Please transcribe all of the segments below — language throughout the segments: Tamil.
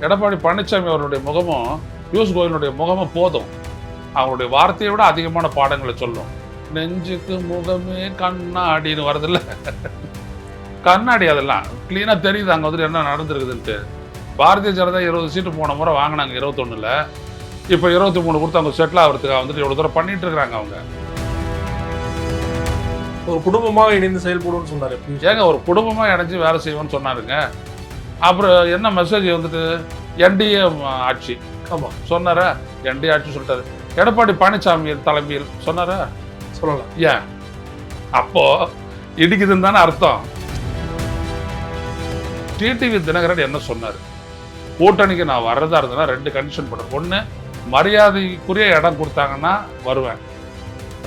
எடப்பாடி பழனிசாமி அவருடைய முகமும் பியூஷ் கோயலுடைய முகமும் போதும். அவங்களுடைய வார்த்தையை விட அதிகமான பாடங்களை சொல்லும். நெஞ்சுக்கு முகமே கண்ணாடின்னு வரதில்ல, கண்ணாடி அதெல்லாம் கிளீனாக தெரியுது அங்கே வந்துட்டு என்ன நடந்திருக்குதுன்ட்டு. பாரதிய ஜனதா 20 சீட்டு போன முறை வாங்கினாங்க 21ல், இப்போ 23 கொடுத்து அவங்க செட்டில் ஆகிறதுக்கு வந்துட்டு எவ்வளோ தூரம் பண்ணிட்டு இருக்கிறாங்க. அவங்க ஒரு குடும்பமாக இணைந்து செயல்படும்னு சொன்னார். ஏங்க ஒரு குடும்பமாக இணைஞ்சு வேலை செய்வோன்னு சொன்னாருங்க. அப்புறம் என்ன மெசேஜ் வந்துட்டு என்டிஏ ஆட்சி ஆமாம் சொன்னாரா? என்டிஏ ஆட்சி சொல்லிட்டாரு. எடப்பாடி பழனிசாமி தலைமையில் சொன்னாரா? சொல்லலாம். ஏன் அப்போ இடிக்குதுன்னு தானே அர்த்தம். டிடிவி தினகரன் என்ன சொன்னார்? கூட்டணிக்கு நான் வர்றதா இருந்தேன்னா 2 கண்டிஷன் போடுறேன். ஒன்று, மரியாதைக்குரிய இடம் கொடுத்தாங்கன்னா வருவேன்.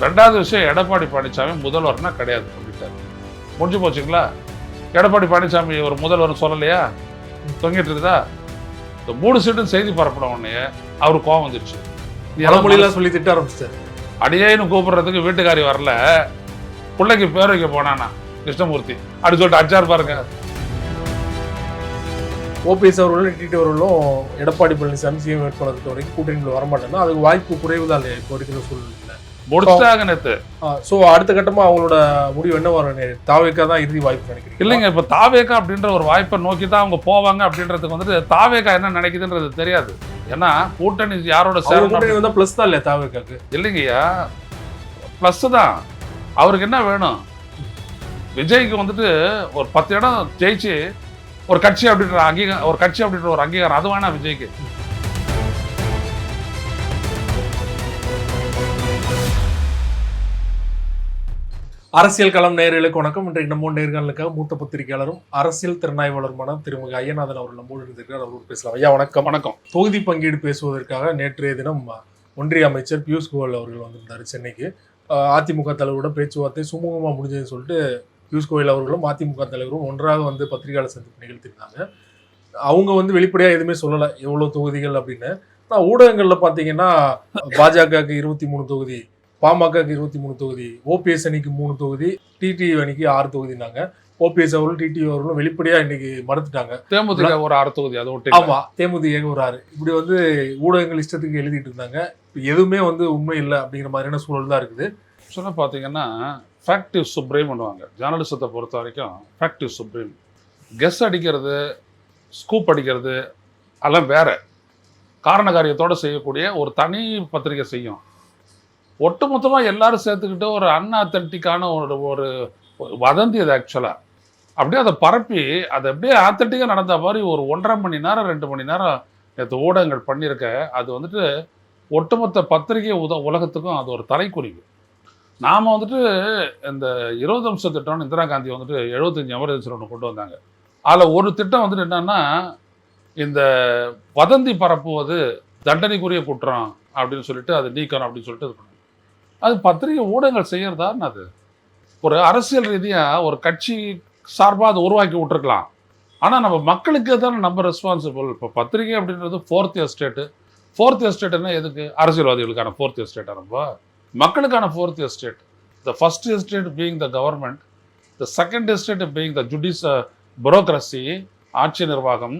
2வது விஷயம், எடப்பாடி பழனிசாமி முதல்வர்னா கிடையாது சொல்லிட்டாரு. முடிஞ்சு போச்சுங்களா? எடப்பாடி பழனிசாமி ஒரு முதல்வர் சொல்லலையா? தொங்கிட்டு இருக்குதா? இந்த 3 சீட்டும் செய்தி பரப்பின உடனே அவருக்கு கோவம் வந்துருச்சு. மொழியெல்லாம் சொல்லி திட்ட ஆரம்பிச்சிட்டாரு. அடியேன்னு கூப்பிடுறதுக்கு வீட்டுக்காரி வரல, பிள்ளைக்கு பேர் வைக்க போனானா கிருஷ்ணமூர்த்தி அப்படி சொல்லிட்டு அச்சார் பாருங்க. ஓபிஎஸ் அவர்களும் டிடி அவர்களும் எடப்பாடி பழனிசாமி சிஎம் வேட்பாளருக்கு வரைக்கும் கூட்டணியில் வரமாட்டேன்னா அதுக்கு வாய்ப்பு குறைவு தான் இல்லையா இப்போ இருக்கிற சூழ்நிலை? முடிச்சாங்க நேத்து. ஸோ அடுத்த கட்டமாக அவங்களோட முடிவு என்ன வரும்? தாவேக்கா தான் இறுதி வாய்ப்பு நினைக்கிறேன். இல்லைங்க, இப்போ தாவேக்கா அப்படின்ற ஒரு வாய்ப்பை நோக்கி தான் அவங்க போவாங்க அப்படின்றதுக்கு வந்துட்டு தாவேக்கா என்ன நினைக்குதுன்றது தெரியாது. ஏன்னா கூட்டணி யாரோட கூட்டணி வந்தால் ப்ளஸ் தான் இல்லையா தாவேக்காக்கு? இல்லைங்கய்யா, ப்ளஸ் தான். அவருக்கு என்ன வேணும்? விஜய்க்கு வந்துட்டு ஒரு 10 இடம் ஜெயிச்சு ஒரு கட்சி அப்படின்ற அங்கீகாரம், ஒரு கட்சி அப்படின்ற ஒரு அங்கீகாரம் அது வேணா விஜய்க்கு. அரசியல் களம் நேயர்களுக்கு வணக்கம். இன்றைக்கு நம்ம நேர்காணலுக்காக மூத்த பத்திரிகையாளரும் அரசியல் திறனாய்வாளருமான திருமதி ஐயநாதன் அவர்கள் நம்மோடு இருந்திருக்கிறார். அவரோடு பேசலாம். ஐயா வணக்கம். வணக்கம். தொகுதி பங்கீடு பேசுவதற்காக நேற்றைய தினம் ஒன்றிய அமைச்சர் பியூஷ் கோயல் அவர்கள் வந்திருந்தார் சென்னைக்கு. அதிமுக தலைவரோட பேச்சுவார்த்தை சுமூகமாக முடிஞ்சதுன்னு சொல்லிட்டு பியூஷ் கோயல் அவர்களும் அதிமுக தலைவரும் ஒன்றாக வந்து பத்திரிகையாளர் சந்திப்பு நிகழ்த்திருந்தாங்க. அவங்க வந்து வெளிப்படையாக எதுவுமே சொல்லலை எவ்வளோ தொகுதிகள் அப்படின்னு. ஆனால் ஊடகங்களில் பார்த்தீங்கன்னா பாஜகவுக்கு 23 தொகுதி, பாமகக்கு 23 தொகுதி, ஓபிஎஸ் அணிக்கு 3 தொகுதி, டிடி அணிக்கு 6 தொகுதினாங்க. ஓபிஎஸ் அவர்களும் டிடி அவர்களும் வெளிப்படையா இன்னைக்கு மறுத்துட்டாங்க. தேமுதிக ஒரு 6 தொகுதி, அது ஒட்டி. ஆமா, தேமுதிக ஒரு 6. இப்படி வந்து ஊடகங்கள் இஷ்டத்துக்கு எழுதிட்டு இருந்தாங்க. எதுவுமே வந்து உண்மை இல்லை அப்படிங்கிற மாதிரியான சூழல் தான் இருக்குது. சொன்ன பார்த்தீங்கன்னா ஃபேக்டிவ் சுப்ரீம் பண்ணுவாங்க. ஜேர்னலிசத்தை பொறுத்த வரைக்கும் ஃபேக்டிவ் சுப்ரீம். கெஸ் அடிக்கிறது, ஸ்கூப் அடிக்கிறது அதெல்லாம் வேற. காரண காரியத்தோடு செய்யக்கூடிய ஒரு தனி பத்திரிகை செய்யும். ஒட்டுமொத்தமாக எல்லாரும் சேர்த்துக்கிட்டு ஒரு அன்ஆத்தன்டிக்கான ஒரு வதந்தி அது ஆக்சுவலாக. அப்படியே அதை பரப்பி அதை அப்படியே ஆத்தன்டிக்காக நடந்த மாதிரி ஒரு 1.5 மணி நேரம் 2 மணி நேரம் நேற்று ஊடகங்கள் பண்ணியிருக்க. அது வந்துட்டு ஒட்டுமொத்த பத்திரிகை உலகத்துக்கும் அது ஒரு தலைக்குறிவு. நாம் வந்துட்டு இந்த 20 அம்ச திட்டம்னு இந்திரா காந்தி வந்துட்டு 75 எமர்ஜென்சி ஒன்று கொண்டு வந்தாங்க. அதில் ஒரு திட்டம் வந்துட்டு என்னன்னா, இந்த வதந்தி பரப்புவது தண்டனைக்குரிய குற்றம் அப்படின்னு சொல்லிட்டு அதை நீக்கணும் அப்படின்னு சொல்லிட்டு இது பண்ணாங்க. அது பத்திரிகை ஊடகங்கள் செய்யறதான்னு அது ஒரு அரசியல் ரீதியாக ஒரு கட்சி சார்பாக அதை உருவாக்கி விட்டுருக்கலாம். ஆனால் நம்ம மக்களுக்கு தானே நம்ம ரெஸ்பான்சிபிள். இப்போ பத்திரிகை அப்படின்றது 4th எஸ்டேட்டு. 4th எஸ்டேட்னா எதுக்கு? அரசியல்வாதிகளுக்கான 4th எஸ்டேட்டாக நம்ம மக்களுக்கான 4th estate. The first estate being the government, the second estate being the bureaucracy, ஆட்சி நிர்வாகம்,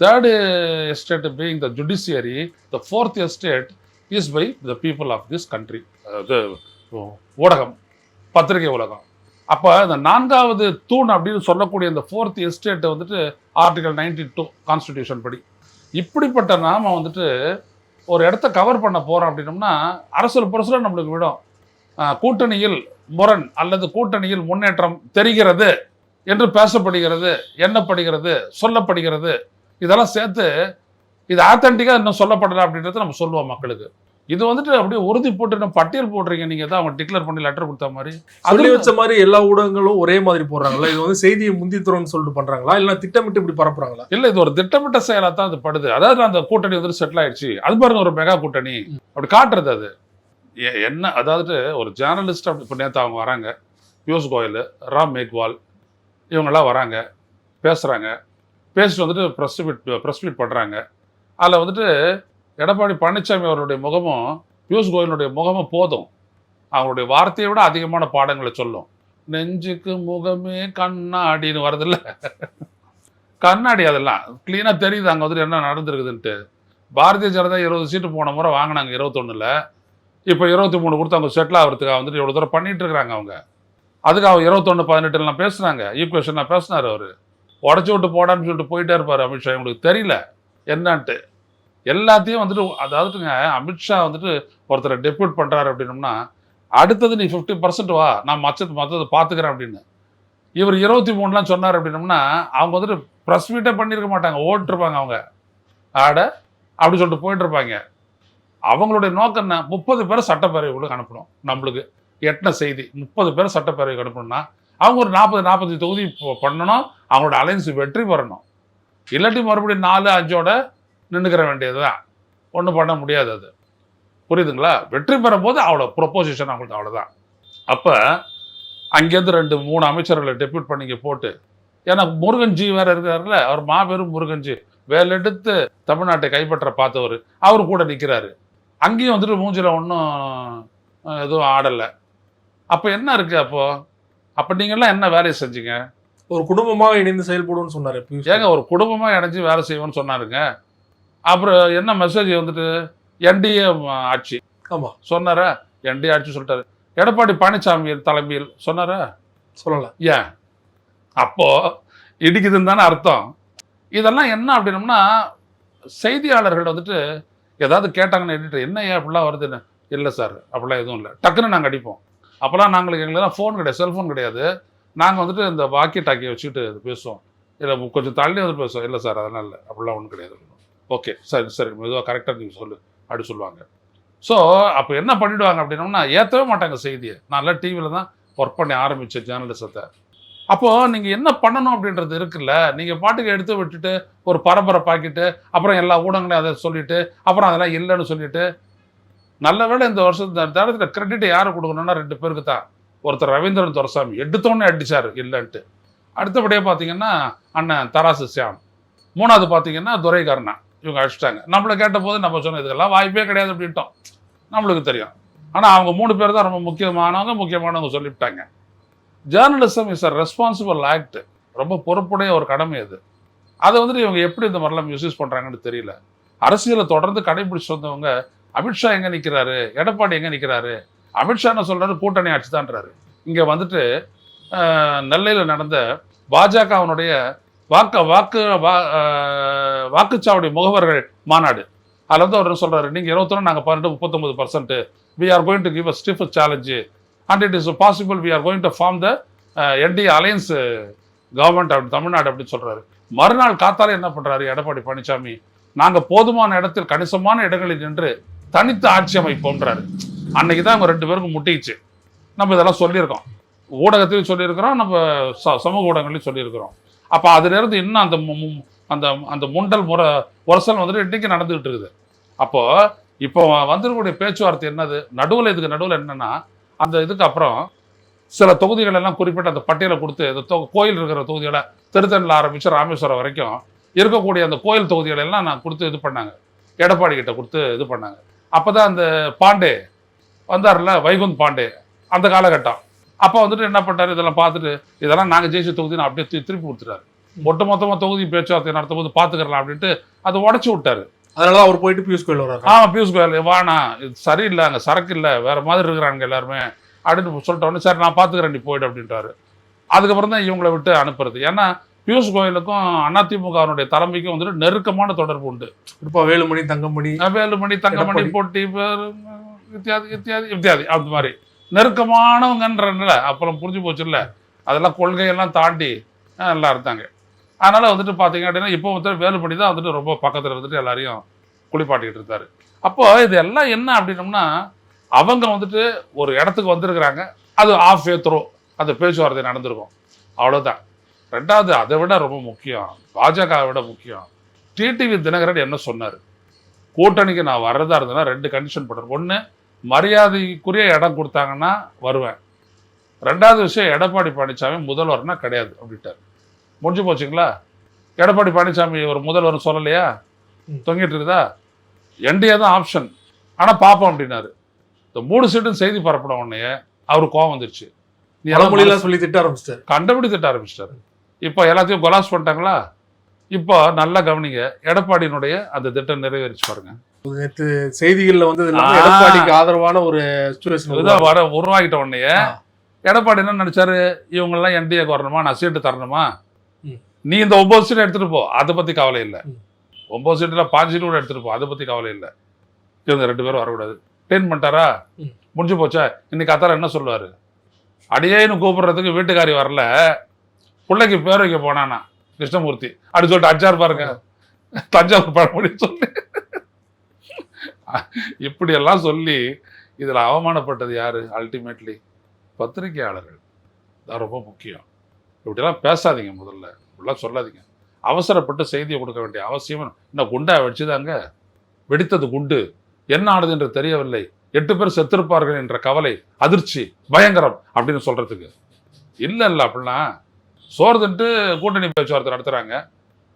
third estate being the judiciary, the 4th estate is by the people of this country. அது ஊடகம், பத்திரிகை உலகம். அப்போ இந்த 4வது தூண் அப்படின்னு சொல்லக்கூடிய இந்த 4th எஸ்டேட்டை வந்துட்டு ஆர்டிகல் 92 கான்ஸ்டிடியூஷன் படி இப்படிப்பட்ட நாம வந்துட்டு ஒரு இடத்த கவர் பண்ண போகிறோம் அப்படின்னோம்னா அரசியல் புரசலாக நம்மளுக்கு விடும். கூட்டணியில் முரண் அல்லது கூட்டணியில் முன்னேற்றம் தெரிகிறது என்று பேசப்படுகிறது, எண்ணப்படுகிறது, சொல்லப்படுகிறது. இதெல்லாம் சேர்த்து இது ஆத்தன்டிக்காக இன்னும் சொல்லப்படலை அப்படின்றத நம்ம சொல்லுவோம் மக்களுக்கு. இது வந்துட்டு அப்படியே உறுதி போட்டு பட்டியல் போடுறீங்க. நீங்க தான் அவங்க டிக்ளேர் பண்ணி லெட்டர் கொடுத்த மாதிரி சொல்லி வச்ச மாதிரி எல்லா ஊடகங்களும் ஒரே மாதிரி போடுறாங்களா? இது வந்து செய்தியை முந்தித்துறோம்னு சொல்லிட்டு பண்றாங்களா, இல்ல திட்டமிட்டு இப்படி பரப்புறாங்களா? இல்ல, இது ஒரு திட்டமிட்ட செயலா தான் இது படுது. அதாவது அந்த கூட்டணி வந்துட்டு செட்டில் ஆயிடுச்சு, அது பாருங்க ஒரு மெகா கூட்டணி அப்படி காட்டுறது. அது என்ன, அதாவது ஒரு ஜேர்னலிஸ்ட் அப்படி இப்போ நேற்று அவங்க வராங்க, பியூஷ் கோயல், ராம் மேக்வால் இவங்கெல்லாம் வராங்க, பேசுறாங்க. பேசிட்டு வந்துட்டு ப்ரெஸ் மீட் பண்றாங்க. அதில் வந்துட்டு எடப்பாடி பழனிசாமி அவருடைய முகமும் பியூஷ் கோயலுடைய முகமும் போதும். அவங்களுடைய வார்த்தையை விட அதிகமான பாடங்களை சொல்லும். நெஞ்சுக்கு முகமே கண்ணாடின்னு வரதில்ல, கண்ணாடி அதெல்லாம் க்ளீனாக தெரியுது அங்கே வந்துட்டு என்ன நடந்திருக்குதுன்ட்டு. பாரதிய ஜனதா 20 சீட்டு போன முறை வாங்கினாங்க 21ல். இப்போ 23 கொடுத்து அவங்க செட்டில் ஆகிறதுக்காக வந்துட்டு எவ்வளோ தூரம் பண்ணிட்டு இருக்கிறாங்க அவங்க. அதுக்கு அவங்க 21-18 பேசுனாங்க, ஈக்குவேஷன்லாம் பேசினார் அவர். உடச்சி விட்டு போடான்னு சொல்லிட்டு போயிட்டே இருப்பார் அமித்ஷா. இவங்களுக்கு தெரியல என்னன்ட்டு எல்லாத்தையும் வந்துட்டு. அதாவதுங்க அமித்ஷா வந்துட்டு ஒருத்தரை டெப்யூட் பண்ணுறாரு அப்படின்னோம்னா அடுத்தது நீ 50% வா, நான் மற்றது பார்த்துக்கிறேன் அப்படின்னு. இவர் 23 சொன்னார் அப்படின்னோம்னா அவங்க வந்துட்டு ப்ரெஸ் மீட்டே பண்ணியிருக்க மாட்டாங்க, ஓட்டிருப்பாங்க அவங்க. அப்படி சொல்லிட்டு போயிட்டு இருப்பாங்க. அவங்களுடைய நோக்கம் என்ன? 30 பேரை சட்டப்பேரவைகளுக்கு அனுப்பணும். நம்மளுக்கு எட்டின செய்தி 30 பேரை சட்டப்பேரவைக்கு அனுப்பணும்னா அவங்க ஒரு 40-45 தொகுதி பண்ணணும், அவங்களோட அலைன்ஸ் வெற்றி பெறணும். இல்லாட்டி மறுபடியும் 4-5 நின்றுக்கிற வேண்டியது தான், ஒன்றும் பண்ண முடியாது. அது புரியுதுங்களா? வெற்றி பெறும் போது அவ்வளோ ப்ரொப்போசிஷன் அவங்களுக்கு அவ்வளோதான். அப்போ அங்கேருந்து 2-3 அமைச்சர்களை டெப்யூட் பண்ணிங்க போட்டு, ஏன்னா முருகன்ஜி வேற இருக்கிறாருல, அவர் மாபெரும் முருகன்ஜி வேலெடுத்து தமிழ்நாட்டை கைப்பற்ற பார்த்தவர், அவர் கூட நிற்கிறாரு. அங்கேயும் வந்துட்டு மூஞ்சில ஒன்றும் எதுவும் ஆடலை. அப்போ என்ன இருக்கு? அப்போ நீங்கள்லாம் என்ன வேலையை செஞ்சீங்க? ஒரு குடும்பமாக இணைந்து செயல்படுவோம்னு சொன்னார். ஏங்க ஒரு குடும்பமாக இணைஞ்சு வேலை செய்வோம்னு சொன்னாருங்க. அப்புறம் என்ன மெசேஜ் வந்துட்டு என்டிஏ ஆட்சி ஆமாம் சொன்னாரா? என்டிஏ ஆட்சி சொல்லிட்டாரு. எடப்பாடி பழனிசாமி தலைமையில் சொன்னாரா? சொல்லலை. ஏன் அப்போ இடிக்குதுன்னு தானே அர்த்தம். இதெல்லாம் என்ன அப்படின்னம்னா செய்தியாளர்கள் வந்துட்டு ஏதாவது கேட்டாங்கன்னு எடிட்டர் என்ன ஏன் அப்படிலாம் வருதுன்னு, இல்லை சார் அப்படிலாம் எதுவும் இல்லை, டக்குன்னு நாங்கள் அடிப்போம். அப்போல்லாம் எங்களுக்கு ஃபோன் கிடையாது, செல்ஃபோன் கிடையாது. நாங்கள் வந்துட்டு இந்த வாக்கி டாக்கியை வச்சுக்கிட்டு பேசுவோம், இல்லை கொஞ்சம் தள்ளி வந்துட்டு பேசுவோம். இல்லை சார் அதெல்லாம் இல்லை, அப்படிலாம் ஒன்றும் கிடையாது. ஓகே சரி சரி மெதுவாக கரெக்டாக நீங்கள் சொல்லு அப்படி சொல்லுவாங்க. ஸோ அப்போ என்ன பண்ணிவிடுவாங்க அப்படின்னோம்னா ஏற்றவே மாட்டாங்க செய்தியை. நான்லாம் டிவியில் தான் ஒர்க் பண்ணி ஆரம்பித்தேன் ஜேர்னலிசத்தை. அப்போது நீங்கள் என்ன பண்ணணும் அப்படின்றது இருக்குல்ல. நீங்கள் பாட்டுக்கு எடுத்து விட்டுட்டு ஒரு பரபரப்பாக்கிட்டு அப்புறம் எல்லா ஊடகங்களையும் அதை சொல்லிவிட்டு அப்புறம் அதெல்லாம் இல்லைன்னு சொல்லிவிட்டு, நல்ல வேளை இந்த நேரத்தில் கிரெடிட் யாரை கொடுக்கணும்னா 2 பேருக்கு தான். ஒருத்தர் ரவீந்திரன் துரைசாமி எடுத்தோன்னே அடித்தார் இல்லைன்ட்டு. அடுத்தபடியாக பார்த்தீங்கன்னா அண்ணன் தராசு சியாம். 3வது பார்த்தீங்கன்னா துரைகர்ணா. இவங்க அடிச்சிட்டாங்க. நம்மளை கேட்ட போது நம்ம சொன்ன இதுக்கெல்லாம் வாய்ப்பே கிடையாது அப்படின்ட்டோம், நம்மளுக்கு தெரியும். ஆனால் அவங்க 3 பேர் தான் ரொம்ப முக்கியமானவங்க சொல்லிவிட்டாங்க. Journalism is a responsible act. ரொம்ப பொறுப்புடைய ஒரு கடமை அது. அதை வந்துட்டு இவங்க எப்படி இந்த மாதிரிலாம் மிஸ்யூஸ் பண்ணுறாங்கன்னு தெரியல. அரசியலை தொடர்ந்து கடைபிடிச்சு வந்தவங்க அமித்ஷா எங்கே நிற்கிறாரு, எடப்பாடி எங்கே நிற்கிறாரு, அமித்ஷா என்ன சொல்கிறாரு கூட்டணி ஆட்சி தான்றாரு. இங்கே வந்துட்டு நெல்லையில் நடந்த பாஜகவனுடைய வாக்குச்சாவடி முகவர்கள் மாநாடு, அதில் வந்து அவர் சொல்கிறாரு, நீங்கள் 21 நாங்கள் 39%, we are going to give a stiff challenge and it is possible we are going to form the NDA alliance government அப்படி தமிழ்நாடு அப்படின்னு சொல்கிறாரு. மறுநாள் காத்தாலே என்ன பண்ணுறாரு எடப்பாடி பழனிசாமி, நாங்கள் போதுமான இடத்தில் கணிசமான இடங்களில் நின்று தனித்து ஆட்சி அமைப்போம்ன்றாரு. அன்னைக்கு தான் அவங்க 2 பேருக்கும் முட்டிச்சு. நம்ம இதெல்லாம் சொல்லியிருக்கோம், ஊடகத்திலையும் சொல்லியிருக்கிறோம், நம்ம சமூக ஊடகங்களையும் சொல்லியிருக்கிறோம். அப்போ அதுலேருந்து இன்னும் அந்த அந்த முண்டல் உரசல் வந்துட்டு இன்றைக்கி நடந்துகிட்டு இருக்குது. அப்போது இப்போ வந்துருக்கூடிய பேச்சுவார்த்தை என்னது, இதுக்கு நடுவில் என்னென்னா அந்த இதுக்கு அப்புறம் சில தொகுதிகள் எல்லாம் குறிப்பிட்ட அந்த பட்டியலை கொடுத்து இந்த கோயில் இருக்கிற தொகுதிகளை திருத்தணியில் ஆரம்பித்து ராமேஸ்வரம் வரைக்கும் இருக்கக்கூடிய அந்த கோயில் தொகுதிகளை எல்லாம் நான் கொடுத்து இது பண்ணாங்க, எடப்பாடி கிட்ட கொடுத்து இது பண்ணாங்க. அப்போ தான் அந்த பாண்டே வந்தார்ல, வைகுந்த் பாண்டே, அந்த காலகட்டம். அப்போ வந்துட்டு என்ன பண்ணாரு, இதெல்லாம் பார்த்துட்டு இதெல்லாம் நாங்கள் ஜெயிச்ச தொகுதின்னு அப்படியே திருப்பி கொடுத்துட்டாரு. ஒட்டுமொத்தமாக தொகுதி பேச்சுவார்த்தை நடத்தும் போது பார்த்துக்கலாம் அப்படின்ட்டு அதை உடச்சி விட்டாரு. அதனால அவர் போயிட்டு பியூஷ் கோயல் வர்றாரு. பியூஷ் கோயல் வானா இது சரியில்லை, அங்கே சரக்கு இல்லை, வேற மாதிரி இருக்கிறாங்க எல்லாருமே அப்படின்னு சொல்லிட்டோன்னே சரி நான் பார்த்துக்கிறேன் நீ போயிடு அப்படின்றாரு. அதுக்கப்புறம் தான் இவங்களை விட்டு அனுப்புறது. ஏன்னா பியூஷ் கோயலுக்கும் அதிமுகவினுடைய தலைமைக்கும் வந்துட்டு நெருக்கமான தொடர்பு உண்டு. இப்போ வேலுமணி தங்கமணி போட்டி இத்தியாதி அந்த மாதிரி நெருக்கமானவங்கன்றனால அப்புறம் புரிஞ்சு போச்சு இல்லை, அதெல்லாம் கொள்கையெல்லாம் தாண்டி நல்லா இருந்தாங்க. அதனால் வந்துட்டு பார்த்தீங்க அப்படின்னா இப்போ வந்துட்டு வேலுமணி தான் வந்துட்டு ரொம்ப பக்கத்தில் இருந்துட்டு எல்லாரையும் குளிப்பாட்டிக்கிட்டு இருந்தார். அப்போது இது எல்லாம் என்ன அப்படின்னோம்னா அவங்க வந்துட்டு ஒரு இடத்துக்கு வந்திருக்கிறாங்க, அது ஆஃப் வே த்ரோ அந்த பேச்சுவார்த்தை நடந்திருக்கும், அவ்வளோதான். 2வது அதை விட ரொம்ப முக்கியம், பாஜகவை விட முக்கியம், டிடிவி தினகரன் என்ன சொன்னார், கூட்டணிக்கு நான் வர்றதா இருந்தேன்னா 2 கண்டிஷன் போடுறேன். 1 மரியாதைக்குரிய இடம் கொடுத்தாங்கன்னா வருவேன். 2வது விஷயம் எடப்பாடி பழனிசாமி முதல்வர்னா கிடையாது அப்படின்ட்டார். முடிஞ்சு போச்சுங்களா? எடப்பாடி பழனிசாமி ஒரு முதல்வர் சொல்லலையா, தொங்கிட்டு இருக்குதா? என்டிஏ தான் ஆப்ஷன், ஆனால் பார்ப்போம் அப்படின்னாரு. இந்த 3 சீட்டும் செய்தி பரப்பின உடனே அவருக்கு கோவம் வந்துருச்சு. நீ மொழியெல்லாம் சொல்லி திட்ட ஆரம்பிச்சிட்டாரு, கண்டபடி திட்ட ஆரம்பிச்சிட்டாரு. இப்போ எல்லாத்தையும் கொலாஸ் பண்ணிட்டாங்களா, இப்போ நல்லா கவனிங்க, எடப்பாடியினுடைய அந்த திட்டம் நிறைவேறிச்சு பாருங்க. நேற்று செய்திகள்ல வந்து எடப்பாடிக்கு ஆதரவான ஒரு சிச்சுவேஷன் இதான் வர உருவாகிட்ட உடனே எடப்பாடி என்ன நினைச்சாரு, இவங்க எல்லாம் என்டிஏக்கு வரணுமா, நான் சீட்டு தரணுமா, நீ இந்த 9 சீட் எடுத்துட்டு போ, அதை பத்தி கவலை இல்லை. 9 சீட்டுல 5 சீட்டு கூட எடுத்துட்டு போ, அதை பத்தி கவலை இல்லை. இவங்க 2 பேரும் வரக்கூடாது. டென் பண்ணிட்டாரா, முடிஞ்சு போச்சா. இன்னைக்கு அத்தார என்ன சொல்லுவாரு, அடியேன்னு கூப்பிடுறதுக்கு வீட்டுக்காரி வரல, பிள்ளைக்கு பேர் வைக்க போனானா கிருஷ்ணமூர்த்தி அப்படி சொல்லிட்டு அச்சார் பாருங்க, தஞ்சாவூர் பழமொழி சொல்லி இப்படியெல்லாம் சொல்லி இதுல அவமானப்பட்டது யாரு? அல்டிமேட்லி பத்திரிகையாளர்கள் தான் ரொம்ப முக்கியம். இப்படியெல்லாம் பேசாதீங்க, முதல்ல இப்படிலாம் சொல்லாதீங்க. அவசரப்பட்டு செய்தியை கொடுக்க வேண்டிய அவசியம் இன்னும் குண்டா வெடிச்சுதாங்க, வெடித்தது குண்டு, என்ன ஆனது என்று தெரியவில்லை, 8 பேர் செத்திருப்பார்கள் என்ற கவலை, அதிர்ச்சி, பயங்கரம் அப்படின்னு சொல்றதுக்கு இல்லை. அப்படிலாம் சோர்ந்துட்டு கூட்டணி பேச்சுவார்த்தை நடத்துறாங்க,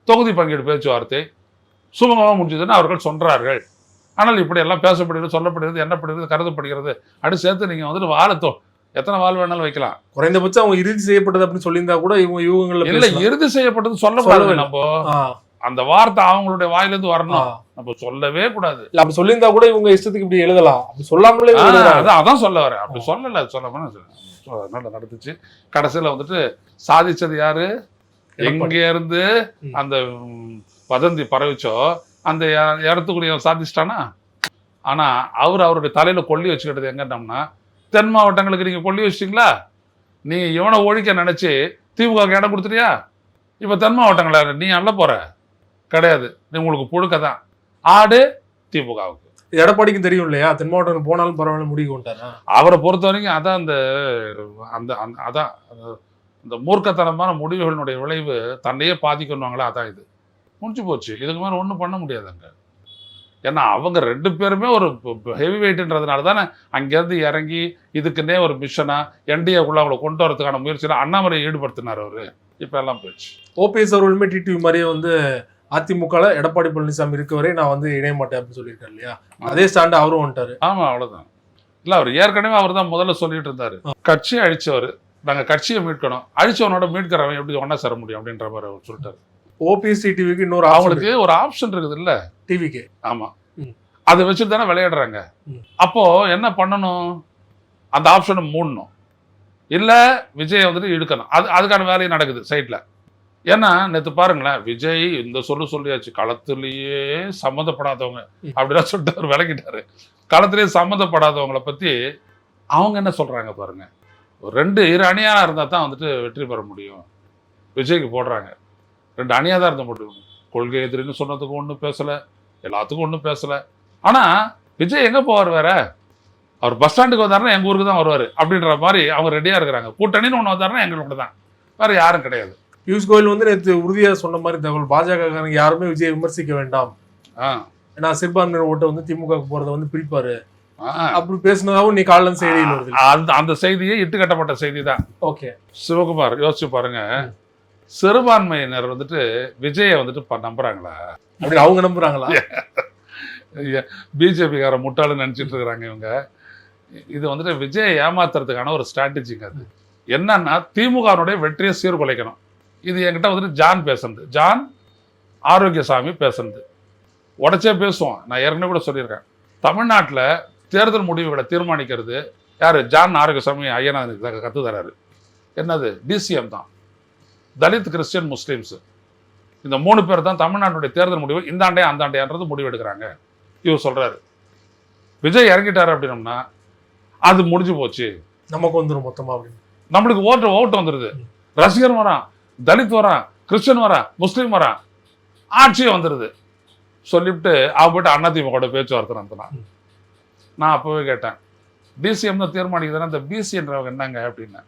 தொகுதி பங்கீடு பேச்சுவார்த்தை சுமூகமாக முடிஞ்சதுன்னு அவர்கள் சொல்றார்கள். ஆனால் இப்படி எல்லாம் பேசப்படுகிறது, சொல்லப்படுகிறது, என்னப்படுகிறது, கருதப்படுகிறது அப்படி சேர்த்து நீங்க வந்துட்டு வாழத்தோ எத்தனை வாழ் வேணாலும் வைக்கலாம். குறைந்தபட்சம் அவங்க இறுதி செய்யப்பட்டது அப்படின்னு சொல்லியிருந்தா கூட இவங்க இல்ல, இறுதி செய்யப்பட்டது சொல்லக்கூடாது. நம்ம அந்த வார்த்தை அவங்களுடைய வாயிலிருந்து வரணும், நம்ம சொல்லவே கூடாது. இல்ல அப்படி சொல்லியிருந்தா கூட இவங்க இஷ்டத்துக்கு இப்படி எழுதலாம், அப்படி சொல்லாமலே அதான் சொல்ல வரேன். அப்படி சொல்லல, சொல்ல நடந்துச்சு. கடைசியில வந்துட்டு சாதிச்சது யாரு? எங்க இருந்து அந்த வதந்தி பரவிச்சோ அந்த இடத்துக்குரிய சாதிச்சிட்டானா. ஆனா அவருடைய தலையில கொல்லி வச்சுக்கிட்டது எங்கன்னா, தென் மாவட்டங்களுக்கு நீங்க கொல்லி வச்சிட்டீங்களா, நீங்க இவனை ஒழிக்க நினைச்சு திமுக இடம் கொடுத்துட்டியா, இப்ப தென் மாவட்டங்கள நீ அல்ல போற கிடையாது, நீ உங்களுக்கு புழுக்க தான் ஆடு திமுகவுக்கு. எடப்பாடிக்கு தெரியும் இல்லையா, தென் மாவட்டம் போனாலும் பரவாயில்ல முடிவு கொண்டாரா. அவரை பொறுத்த வரைக்கும் அதான் அதான் இந்த மூர்க்கத்தனமான முடிவுகளினுடைய விளைவு தன்னையே பாதிக்கணுவாங்களா, அதான் இது முடிஞ்சு போச்சு. இதுக்கு மேலே ஒன்றும் பண்ண முடியாதுங்க. ஏன்னா அவங்க 2 பேருமே ஒரு ஹெவி வெயிட்ன்றதுனால தானே அங்கேருந்து இறங்கி இதுக்குன்னே ஒரு மிஷனா என்டிஏக்குள்ள அவங்களை கொண்டு வரதுக்கான முயற்சியில் அண்ணாமலை ஈடுபடுத்தினார் அவரு. இப்போ எல்லாம் போயிடுச்சு. ஓபிஎஸ் அவர்களுமே டிடிவி மாதிரியே வந்து அதிமுகல எடப்பாடி பழனிசாமி இருக்க வரை நான் வந்து இணைய மாட்டேன் அப்படின்னு சொல்லியிருக்காரு இல்லையா, அதே ஸ்டாண்டு அவரும் வந்துட்டாரு. ஆமா, அவ்வளவுதான். இல்ல அவர் ஏற்கனவே அவர் தான் முதல்ல சொல்லிட்டு இருந்தாரு, கட்சியை அழிச்சவர், நாங்க கட்சியை மீட்கணும், அழிச்சவனோட மீட்கிறவன் எப்படி ஒன்னா சேர முடியும் அப்படின்ற மாதிரி அவர் சொல்லிட்டாரு. ஓபிஎஸ் டிவிக்கு இன்னொரு அவங்களுக்கு ஒரு ஆப்ஷன் இருக்குது இல்ல, டிவிக்கு. ஆமா, அதை வச்சுட்டு தானே விளையாடுறாங்க. அப்போ என்ன பண்ணணும், அந்த ஆப்ஷனை மூடணும், இல்ல விஜய் வந்துட்டு இழுக்கணும். அதுக்கான வேலையும் நடக்குது சைட்ல. ஏன்னா நேற்று பாருங்களேன், விஜய் இந்த சொல்லியாச்சு, களத்திலேயே சம்மந்தப்படாதவங்க அப்படிதான் சொல்லிட்டு அவர் விளக்கிட்டாரு. களத்திலேயே சம்மந்தப்படாதவங்களை பத்தி அவங்க என்ன சொல்றாங்க பாருங்க. ஒரு 2 அணியா இருந்தா தான் வந்துட்டு வெற்றி பெற முடியும். விஜய்க்கு போடுறாங்க 2 அணியா தான் இருந்த முடியும். கொள்கை எதிரின்னு சொன்னதுக்கு ஒன்றும் பேசல, எல்லாத்துக்கும் ஒன்றும் பேசல. ஆனா விஜய் எங்க போவார் வேற, அவர் பஸ் ஸ்டாண்டுக்கு வந்தாருன்னா எங்க ஊருக்கு தான் வருவாரு அப்படின்ற மாதிரி அவங்க ரெடியா இருக்கிறாங்க. கூட்டணின்னு ஒன்று வந்தாருன்னா எங்களுக்கு தான், வேற யாரும் கிடையாது. பியூஷ் கோயல் வந்து நேற்று உறுதியா சொன்ன மாதிரி தகவல், பாஜக யாருமே விஜய் விமர்சிக்க வேண்டாம், ஏன்னா சிறுபான்மையினர் ஓட்டை வந்து திமுக போறதை வந்து பிரிப்பாரு அப்படி பேசினதாவும் நீ காலையில் செய்தியில் வருது. அந்த செய்தியே இட்டு கட்டப்பட்ட செய்தி தான். ஓகே, சிவகுமார் யோசிச்சு பாருங்க, சிறுபான்மையினர் வந்துட்டு விஜயை வந்துட்டு நம்புறாங்களா? அப்படி அவங்க நம்புறாங்களா? பிஜேபிக்கார முட்டாளு நினைச்சிட்டு இருக்கிறாங்க இவங்க. இது வந்துட்டு விஜயை ஏமாத்துறதுக்கான ஒரு ஸ்ட்ராட்டஜிங்க. அது என்னன்னா திமுகனுடைய வெற்றியை சீர்குலைக்கணும். இது என்கிட்ட வந்துட்டு ஜான் பேசுறது, ஜான் ஆரோக்கியசாமி பேசுறது, உடச்சே பேசுவோம். நான் ஏற்கனவே கூட சொல்லியிருக்கேன், தமிழ்நாட்டில் தேர்தல் முடிவுகளை தீர்மானிக்கிறது யாரு? ஜான் ஆரோக்கியசாமி ஐயனா கத்து தராரு. என்னது? டிசிஎம் தான், தலித் கிறிஸ்டியன் முஸ்லீம்ஸ், இந்த 3 பேர் தான் தமிழ்நாட்டுடைய தேர்தல் முடிவு இந்தாண்டே அந்தாண்டேன்றது முடிவு எடுக்கிறாங்க. இவர் சொல்றாரு விஜய் இறங்கிட்டாரு அப்படின்னம்னா அது முடிஞ்சு போச்சு, நமக்கு வந்துடும் மொத்தமா அப்படின்னு. நம்மளுக்கு ஓட்டு வந்துடுது, ரசிகர் வரான், தலித் வரான், கிறிஸ்டியன் வரான், முஸ்லீம் வரான், ஆட்சியே வந்துடுது சொல்லிவிட்டு அவ போயிட்டு அதிமுக பேச்சுவார்த்தை நடத்தினான். நான் அப்பவே கேட்டேன், டிசிஎம் தான் தீர்மானிக்குதுன்னா இந்த பிசின்றவங்க என்னங்க அப்படின்னு.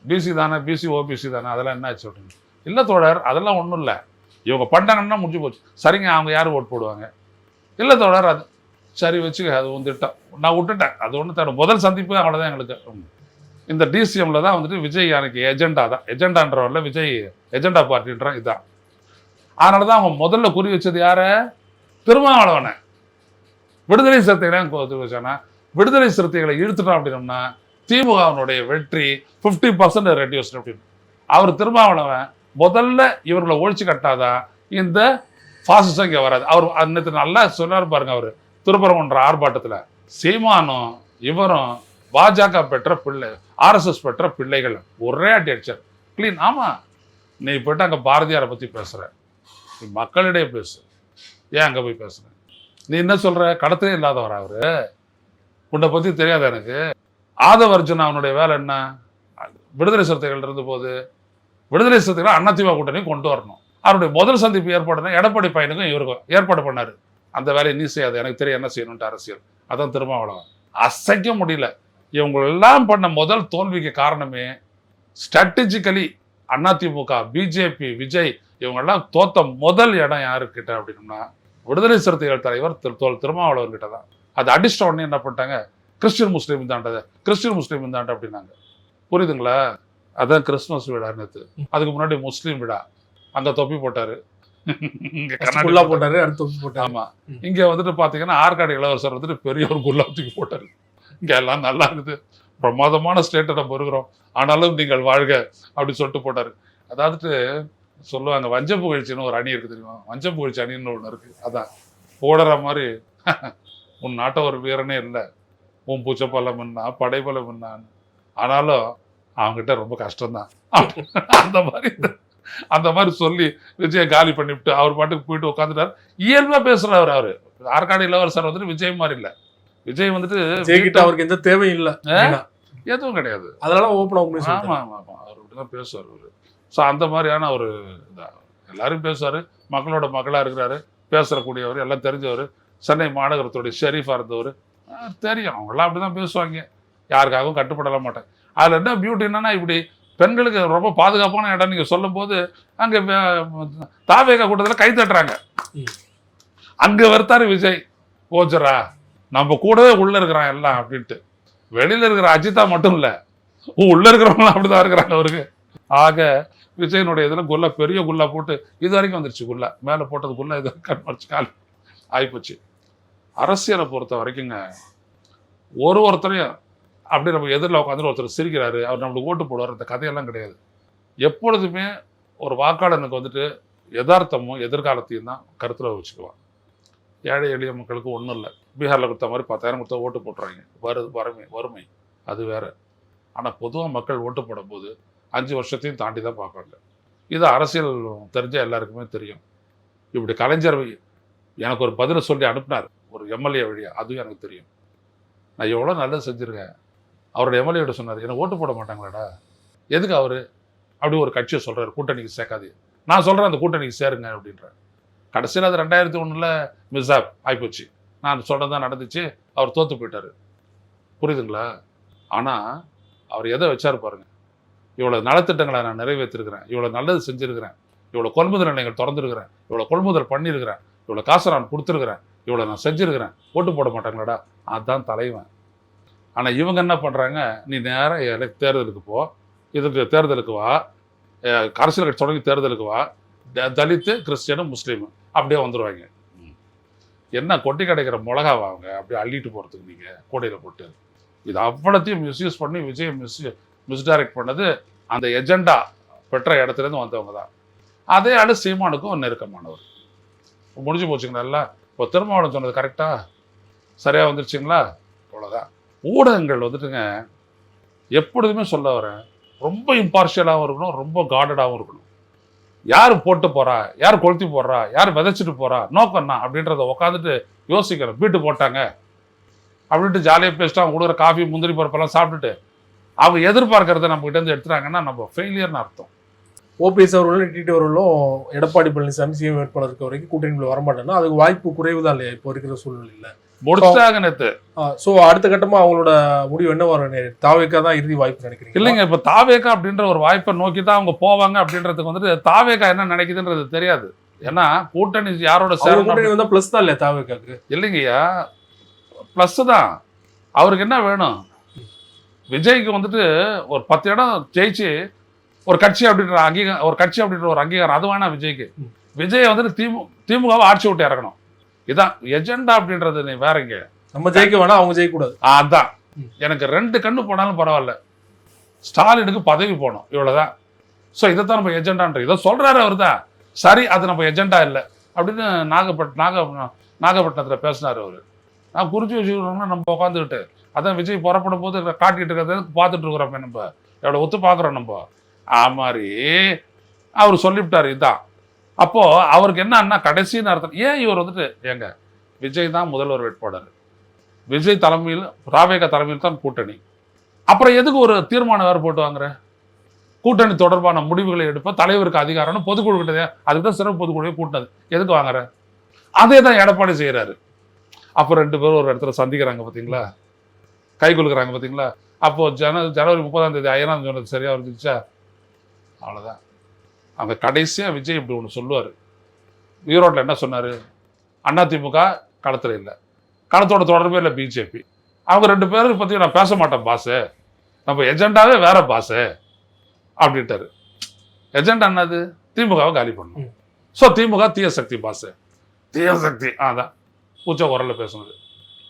பிசி தானே, பிசி ஓபிசி தானே, அதெல்லாம் என்ன ஆச்சு அப்படின்னு. இல்லை தோழர், அதெல்லாம் ஒன்றும் இல்லை, இவங்க பண்ணாங்கன்னா முடிஞ்சு போச்சு. சரிங்க, அவங்க யார் ஓட்டு போடுவாங்க? இல்லை தோழர், அது சரி வச்சுக்க, அது வந்துட்டேன், நான் விட்டுட்டேன், அது ஒன்று தரும். முதல் சந்திப்பு அவ்வளோதான் எங்களுக்கு. இந்த டிசிஎம்ல தான் வந்துட்டு விஜய் எனக்கு எஜெண்டா தான், எஜெண்டான்றவரில் விஜய் எஜெண்டா பார்ட்டின்ற இதுதான். அதனால தான் அவங்க முதல்ல குறி வச்சது யார? திருமாவளவனை. விடுதலை சிறுத்தைகளை வச்சானா, விடுதலை சிறுத்தைகளை இழுத்துட்டோம் அப்படின்னோம்னா திமுகவினுடைய வெற்றி 50% ரெடியூஸ் அப்படின்னு. அவர் திருமாவளவன் முதல்ல இவர்களை ஒழிச்சு கட்டாதான் இந்த பாசிசம் இங்கே வராது. அவர் அன்னைக்கு நல்லா சொன்னார் பாருங்க. அவர் திருப்பரங்குன்ற ஆர்ப்பாட்டத்தில் சீமானும் இவரும் பாஜக பெற்ற பிள்ளை, RSS பெற்ற பிள்ளைகள் ஒரே அடி அடிச்சார். கிளீன். ஆமாம், நீ போய்ட்டு அங்கே பாரதியாரை பற்றி பேசுகிற, மக்களிடையே பேசு, ஏன் அங்கே போய் பேசுற? நீ என்ன சொல்ற? கடத்தலே இல்லாதவரா அவரு? உன்னை பற்றி தெரியாது எனக்கு. ஆதவர்ஜுன் அவனுடைய வேலை என்ன? விடுதலை சிறுத்தைகள் இருந்த போது விடுதலை சிறுத்தைகள் அதிமுக கூட்டணி கொண்டு வரணும். அவருடைய முதல் சந்திப்பு ஏற்பாடுனா எடப்பாடி பையனுக்கும் இவருக்கும் ஏற்பாடு பண்ணாரு. அந்த வேலையை நீ செய்யாது, எனக்கு தெரியும் என்ன செய்யணும்ட்டு அரசியல். அதான் திருமாவளவன். அசைக்க முடியல. இவங்களெல்லாம் பண்ண முதல் தோல்விக்கு காரணமே ஸ்ட்ராட்டஜிக்கலி அதிமுக, பிஜேபி, விஜய் இவங்கெல்லாம் தோத்த முதல் இடம் யாருக்கிட்ட அப்படின்னா விடுதலை சிறுத்தைகள் தலைவர் திருமாவளவன் கிட்ட தான். அது அடிச்சிட்ட உடனே என்ன பண்ணிட்டாங்க? கிறிஸ்டின் முஸ்லீம் தாண்டது, கிறிஸ்டின் முஸ்லீம் தாண்ட அப்படின்னாங்க. புரியுதுங்களா? அதான் கிறிஸ்துமஸ் விழா நேற்று. அதுக்கு முன்னாடி முஸ்லீம் விழா. அங்க தொப்பி போட்டாரு, போட்டாரு, அடுத்து தொப்பி போட்டாரு. ஆமா, இங்க வந்துட்டு பாத்தீங்கன்னா ஆற்காடு இளவரசர் வந்துட்டு பெரிய ஒரு குல்லா தூக்கி போட்டாரு. இங்க எல்லாம் நல்லா இருக்குது, பிரமாதமான ஸ்டேட்டை நம்ம இருக்கிறோம், ஆனாலும் நீங்கள் வாழ்க அப்படின்னு சொல்லிட்டு போட்டாரு. அதாவது சொல்லுவாங்க வஞ்ச புகழ்ச்சின்னு ஒரு அணி இருக்கு தெரியுமா? வஞ்ச புகழ்ச்சி அணின்னு ஒண்ணு இருக்கு. அதான் போடுற மாதிரி உன் நாட்டை ஒரு வீரனே இல்லை, உன் பூச்சப்பலம் என்ன படைபலம் என்னான்னு. ஆனாலும் அவங்ககிட்ட ரொம்ப கஷ்டம்தான். அந்த மாதிரி சொல்லி விஜய் காலி பண்ணிவிட்டு அவர் பாட்டுக்கு போயிட்டு உட்காந்துட்டார். இயல்பா பேசுறாரு அவரு. ஆற்காடு இளவரசர் வந்துட்டு விஜய் மாதிரி இல்ல. விஜய் வந்துட்டு அவருக்கு எந்த தேவையும் இல்லை, எதுவும் கிடையாது. அதனால ஓப்பனா ஆமா ஆமா ஆமா, அவர் இப்படிதான் பேசுவார் அவரு. ஸோ அந்த மாதிரியான ஒரு எல்லாரும் பேசுவாரு. மக்களோட மக்களா இருக்கிறாரு, பேசக்கூடியவர், எல்லாம் தெரிஞ்சவர், சென்னை மாநகரத்துடைய ஷெரீஃபா இருந்தவர், தெரியும். அவங்களாம் அப்படிதான் பேசுவாங்க, யாருக்காகவும் கட்டுப்படல மாட்டேன். அதுல என்ன பியூட்டி என்னன்னா, இப்படி பெண்களுக்கு ரொம்ப பாதுகாப்பான இடம் நீங்க சொல்லும் போது அங்க தாவேகா கூட்டத்தில் கை தட்டுறாங்க. அங்க வருத்தாரு விஜய், போச்சரா நம்ம கூடவே உள்ள இருக்கிறான் எல்லாம் அப்படின்ட்டு. வெளியில இருக்கிற அஜிதா மட்டும் இல்ல, உள்ள இருக்கிறவங்களும் அப்படிதான் இருக்கிறாங்க அவருக்கு. ஆக விஜயனுடைய இதுல குல்லா பெரிய குல்லா போட்டு இது வரைக்கும் வந்துருச்சு. குல்லா மேல போட்டது குல்லா இது கண்மறைச்சு கால் ஆயிப்போச்சு. அரசியலை பொறுத்த வரைக்குங்க ஒருத்தரையும் அப்படி நம்ம எதிரில் உட்காந்து ஒருத்தர் சிரிக்கிறாரு, அவர் நம்மளுக்கு ஓட்டு போடுவார், அந்த கதையெல்லாம் கிடையாது. எப்பொழுதுமே ஒரு வாக்காளனுக்கு வந்துட்டு யதார்த்தமும் எதிர்காலத்தையும் தான் கருத்தில் வச்சுக்குவான். ஏழை எளிய மக்களுக்கு ஒன்றும் இல்லை. பீகாரில் கொடுத்த மாதிரி 10,000 கொடுத்தா ஓட்டு போட்டுறாங்க. வறுமை அது வேற. ஆனால் பொதுவாக மக்கள் ஓட்டு போடும் போது 5 வருஷத்தையும் தாண்டி தான் பார்ப்பாங்க. இது அரசியல் தெரிஞ்ச எல்லாருக்குமே தெரியும். இப்படி கலைஞர் எனக்கு ஒரு பதிலை சொல்லி அனுப்பினார் ஒரு எம்எல்ஏ வழியா, அதுவும் எனக்கு தெரியும். நான் எவ்வளோ நல்லது செஞ்சுருக்கேன். அவரோட எம்எல்ஏட சொன்னார், எனக்கு ஓட்டு போட மாட்டாங்களாடா, எதுக்கு அவரு அப்படி ஒரு கட்சியை சொல்கிறார், கூட்டணிக்கு சேர்க்காது. நான் சொல்கிறேன் அந்த கூட்டணிக்கு சேருங்க அப்படின்ற. கடைசியில் அது 2001 மிஸ் ஆகிப்போச்சு. நான் சொல்கிறதான் நடந்துச்சு. அவர் தோற்று போயிட்டார். புரியுதுங்களா? ஆனால் அவர் எதை வச்சார் பாருங்க. இவ்வளோ நலத்திட்டங்களை நான் நிறைவேற்றிருக்கிறேன், இவ்வளோ நல்லது செஞ்சுருக்கிறேன், இவ்வளோ கொள்முதல் நிலையங்கள் திறந்துருக்கிறேன், இவ்வளோ கொள்முதல் பண்ணியிருக்கிறேன், இவ்வளோ காசை நான் கொடுத்துருக்குறேன், இவ்வளோ நான் செஞ்சுருக்கிறேன், ஓட்டு போட மாட்டாங்களாடா, அதுதான் தலைவன். ஆனால் இவங்க என்ன பண்ணுறாங்க, நீ நேராக தேர்தலுக்கு போ, இதுக்கு தேர்தலுக்கு வா, அரசியல் கட்சி தொடங்கி தேர்தலுக்கு வா, தலித்து கிறிஸ்டியனும் முஸ்லீமும் அப்படியே வந்துடுவாங்க. என்ன கொட்டி கிடைக்கிற மிளகாவா அவங்க அப்படியே அள்ளிட்டு போகிறதுக்கு நீங்கள் கோடையில் போட்டு. இது அவ்வளோத்தையும் மிஸ்யூஸ் பண்ணி விஜய் மிஸ்டைரக்ட் பண்ணது அந்த எஜெண்டா பெற்ற இடத்துலேருந்து வந்தவங்க தான். அதே ஆள் சீமானுக்கும் நெருக்கமானவர். முடிஞ்சு போச்சுங்களா? இப்போ திருமாவளவன் சொன்னது கரெக்டா சரியாக வந்துருச்சுங்களா? அவ்வளோதான். ஊடகங்கள் வந்துட்டுங்க எப்பொழுதுமே சொல்ல வரேன், ரொம்ப இம்பார்ஷியலாகவும் இருக்கணும், ரொம்ப கார்டடாகவும் இருக்கணும். யார் போட்டு போகிறா, யார் கொளுத்தி போடுறா, யார் விதைச்சிட்டு போகிறா, நோக்கம்னா அப்படின்றத உட்காந்துட்டு யோசிக்கிறேன். வீட்டு போட்டாங்க அப்படின்ட்டு ஜாலியாக பேசிட்டு அவங்க கொடுக்குற காஃபி முந்திரி பருப்பெல்லாம் சாப்பிட்டுட்டு அவங்க எதிர்பார்க்கறத நம்ம கிட்ட இருந்து எடுத்துட்டாங்கன்னா நம்ம ஃபெயிலியர்னு அர்த்தம். ஓபிஎஸ் அவர்களும் டிடி அவர்களும் எடப்பாடி பழனிசாமி சிஎம் வேட்பாளர் இருக்க வரைக்கும் கூட்டணியில் வரமாட்டேன்னா அதுக்கு வாய்ப்பு குறைவு தான் இல்லையா இப்போ இருக்கிற சூழ்நிலையில்? முடிச்சாங்க நேற்று. ஸோ அடுத்த கட்டமாக அவங்களோட முடிவு என்ன வரும்? தாவேக்கா தான் இறுதி வாய்ப்பு நினைக்கிறீங்க? இல்லைங்க, இப்போ தாவேக்கா அப்படின்ற ஒரு வாய்ப்பை நோக்கி தான் அவங்க போவாங்க அப்படின்றதுக்கு வந்துட்டு தாவேக்கா என்ன நினைக்குதுன்றது தெரியாது. ஏன்னா கூட்டணி யாரோட கூட்டணி வந்தால் ப்ளஸ் தான் இல்லையா தாவேக்காக்கு? இல்லைங்கய்யா, ப்ளஸ் தான். அவருக்கு என்ன வேணும்? விஜய்க்கு வந்துட்டு ஒரு 10 இடம் ஜெயிச்சு ஒரு கட்சி அப்படின்ற அங்கீகாரம், ஒரு அங்கீகாரம் அது வேணாம் விஜய்க்கு. விஜய் வந்துட்டு திமுகவை ஆட்சி விட்டு இறக்கணும். இதான் எஜெண்டா அப்படின்றது. நீ வேறங்க, நம்ம ஜெயிக்க வேணாம், அவங்க ஜெயிக்க கூடாது. அதான் எனக்கு 2 கண்ணு போனாலும் பரவாயில்ல, ஸ்டாலினுக்கு பதவி போகணும், இவ்வளவுதான். ஸோ இதைத்தான் நம்ம எஜெண்டான்ற இதை சொல்றாரு அவர் தான். சரி அது நம்ம எஜெண்டா இல்லை அப்படின்னு நாகப்பட்டினத்தில் பேசினார் அவர். நான் குறிச்சு வச்சுக்கிறோம்னா நம்ம உட்காந்துக்கிட்டு அதான் விஜய் புறப்படும் போது காட்டிட்டு இருக்கிறத பார்த்துட்டு இருக்கிறோமே, நம்ம எவ்வளோ ஒத்து பார்க்குறோம் நம்ம. மாதிரி அவர் சொல்லிவிட்டார் இதுதான். அப்போது அவருக்கு என்னன்னா கடைசின்னு அர்த்தம். ஏன் இவர் வந்துட்டு ஏங்க விஜய் தான் முதல்வர் வேட்பாளர், விஜய் தலைமையில் ராவேகா தலைமையில் தான் கூட்டணி, அப்புறம் எதுக்கு ஒரு தீர்மானம் வேறு போட்டு வாங்குற? கூட்டணி தொடர்பான முடிவுகளை எடுப்ப தலைவருக்கு அதிகாரம்னு பொதுக்குழு கிட்டதே, அதுக்கு தான் சிறப்பு பொதுக்குழுவை கூட்டினது, எதுக்கு வாங்குற? அதே தான் எடப்பாடி செய்கிறாரு. அப்போ 2 பேரும் ஒரு இடத்துல சந்திக்கிறாங்க பார்த்தீங்களா, கை கொடுக்குறாங்க பார்த்தீங்களா. அப்போது ஜனவரி 30ஆம் ஐயனார் சொன்னது சரியாக இருந்துச்சா? அவ்வளோதான். அவங்க கடைசியாக விஜய் இப்படி ஒன்று சொல்லுவார். ஈரோட்டில் என்ன சொன்னார்? அதிமுக களத்தில் இல்லை, களத்தோட தொடர்பே இல்லை பிஜேபி. அவங்க 2 பேருக்கு பற்றி நான் பேச மாட்டேன் பாஸு, நம்ம எஜெண்டாவே வேற பாஸு அப்படின்ட்டாரு. எஜெண்டா என்னது? திமுகவை காலி பண்ணணும். ஸோ திமுக தீய சக்தி பாஸு, தீய சக்தி. அதான் உச்ச குரலில் பேசுனது.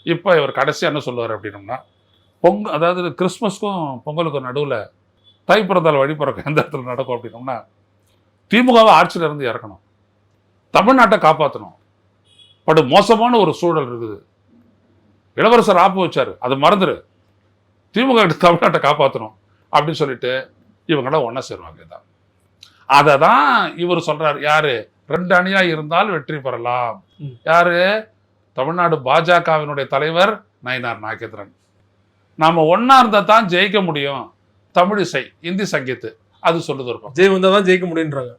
இப்போ இவர் கடைசியாக என்ன சொல்லுவார் அப்படின்னோம்னா, அதாவது கிறிஸ்மஸ்க்கும் பொங்கலுக்கும் நடுவில் தை பிறந்தால் வழி பிறக்கும் எந்த இடத்துல நடக்கும் அப்படின்னோம்னா, திமுகவை ஆட்சியில் இருந்து இறக்கணும், தமிழ்நாட்டை காப்பாற்றணும், படு மோசமான ஒரு சூழல் இருக்குது, இளவரசர் ஆப்பு வச்சாரு அதை மறந்துரு, திமுக தமிழ்நாட்டை காப்பாற்றணும் அப்படின்னு சொல்லிட்டு இவங்களாம் ஒன்றா சேருவாங்க. தான் அதை தான் இவர் சொல்றாரு. யாரு 2 அணியா இருந்தால் வெற்றி பெறலாம். யாரு? தமிழ்நாடு பாஜகவினுடைய தலைவர் நயினார் நாகேந்திரன். நாம ஒன்னா இருந்தா தான் ஜெயிக்க முடியும். தமிழ் இசை, இந்தி சங்கீத்து அது சொல்லுது இருக்கும். விஜய் வந்தா தான் ஜெயிக்க முடியுன்றாங்க.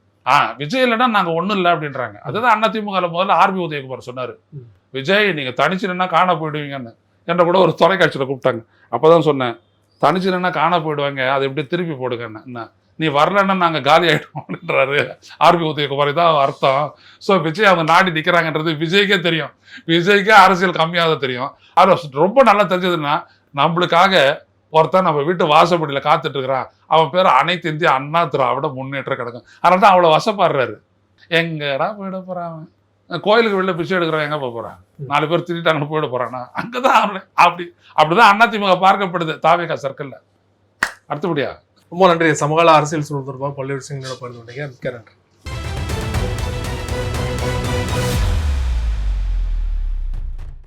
விஜய் இல்லைன்னா நாங்க ஒண்ணும் இல்லை அப்படின்றாங்க. அதுதான் அதிமுக முதல்ல ஆர்பி உதயகுமார் சொன்னாரு, விஜய் நீங்க தனிச்சு நின்னா காண போயிடுவீங்கன்னு. என்ற கூட ஒரு தொலைக்காட்சியில் கூப்பிட்டாங்க. அப்பதான் சொன்னேன், தனிச்சு நின்னா காண போயிடுவாங்க, அதை எப்படி திருப்பி போடுங்கன்னு. என்ன நீ வரலன்னா நாங்கள் காலி ஆகிடும் அப்படின்றாரு ஆர்பி உதயகுமார். தான் அர்த்தம். ஸோ விஜய் அவங்க நாடி நிற்கிறாங்கன்றது விஜய்க்கே தெரியும், விஜய்க்கே அரசியல் கம்மியாக தெரியும். அது ரொம்ப நல்லா தெரிஞ்சதுன்னா, நம்மளுக்காக ஒருத்தன் நம்ம வீட்டு வாசப்படியில் காத்துட்டு இருக்கிறான், அவன் பேர் அனைத்து இந்திய அண்ணா திராவிட முன்னேற்ற கழகம். அதனால தான் அவ்வளோ வசப்படுறாரு. எங்கடா போயிட போறான் அவன்? கோயிலுக்கு வெளில பிச்சை எடுக்கிறவன் எங்கே போக போறான்? 4 பேர் திட்டாங்கன்னு போயிட போறானா? அங்கதான் அவனு. அப்படிதான் அதிமுக பார்க்கப்படுது தாவேகா சர்க்கிள்ல. அடுத்தபடியா ரொம்ப நன்றி. சமகால அரசியல் சூழல் தொடர்பாக பல்வேறு விஷயங்களோட பகிர்ந்து கொண்டீங்க. மிக்க நன்றி.